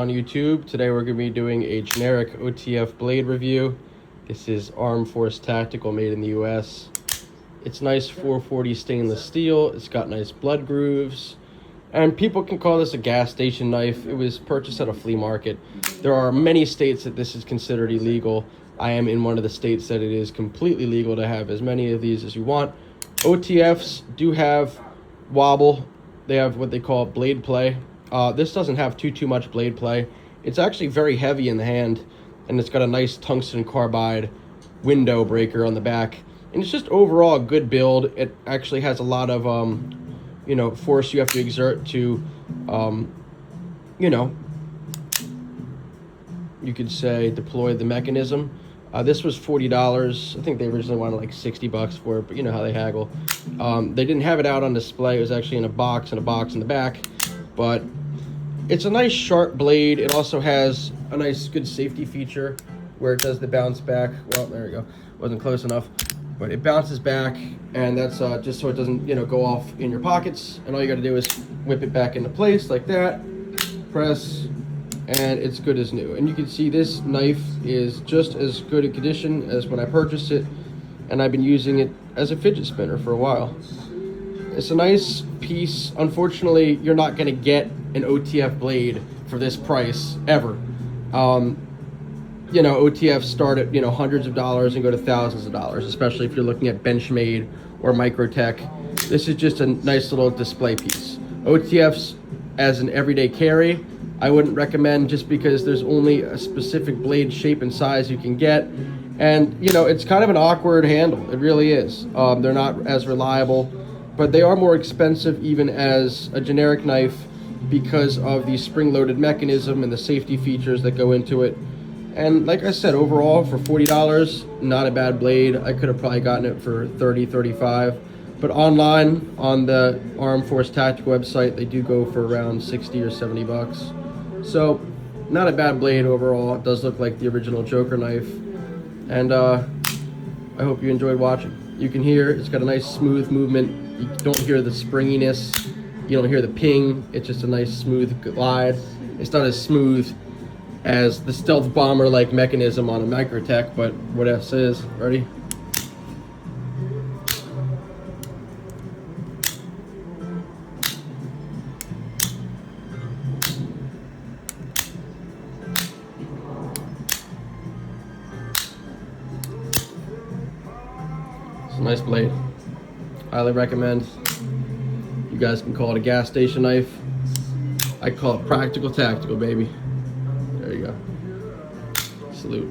on YouTube. Today we're going to be doing a generic OTF blade review. This is Armed Force Tactical, made in the US. It's nice 440 stainless steel. It's got nice blood grooves. And people can call this a gas station knife. It was purchased at a flea market. There are many states that this is considered illegal. I am in one of the states that it is completely legal to have as many of these as you want. OTFs do have wobble. They have what they call blade play. This doesn't have too much blade play. It's actually very heavy in the hand, and it's got a nice tungsten carbide window breaker on the back. And it's just overall a good build. It actually has a lot of force you have to exert to you could say deploy the mechanism. This was $40. I think they originally wanted like $60 for it, but you know how they haggle. They didn't have it out on display. It was actually in a box in the back. But it's a nice sharp blade. It also has a nice good safety feature where it does the bounce back. Well, there we go. Wasn't close enough. But it bounces back, and that's just so it doesn't go off in your pockets. And all you got to do is whip it back into place like that. Press. And it's good as new. And you can see this knife is just as good a condition as when I purchased it, and I've been using it as a fidget spinner for a while. It's a nice piece. Unfortunately, you're not going to get an OTF blade for this price ever. OTFs start at hundreds of dollars and go to thousands of dollars, especially if you're looking at Benchmade or Microtech. This is just a nice little display piece. OTFs as an everyday carry, I wouldn't recommend, just because there's only a specific blade shape and size you can get. And, it's kind of an awkward handle. It really is. They're not as reliable, but they are more expensive even as a generic knife because of the spring-loaded mechanism and the safety features that go into it. And like I said, overall, for $40, not a bad blade. I could have probably gotten it for $30, $35. But online, on the Armed Force Tactical website, they do go for around $60 or $70. So, not a bad blade overall. It does look like the original Joker knife. And I hope you enjoyed watching. You can hear it's got a nice smooth movement. You don't hear the springiness. You don't hear the ping. It's just a nice smooth glide. It's not as smooth as the stealth bomber-like mechanism on a Microtech, but what else is? Ready? It's a nice blade. Highly recommend. You guys can call it a gas station knife. I call it practical tactical, baby. There you go. Salute.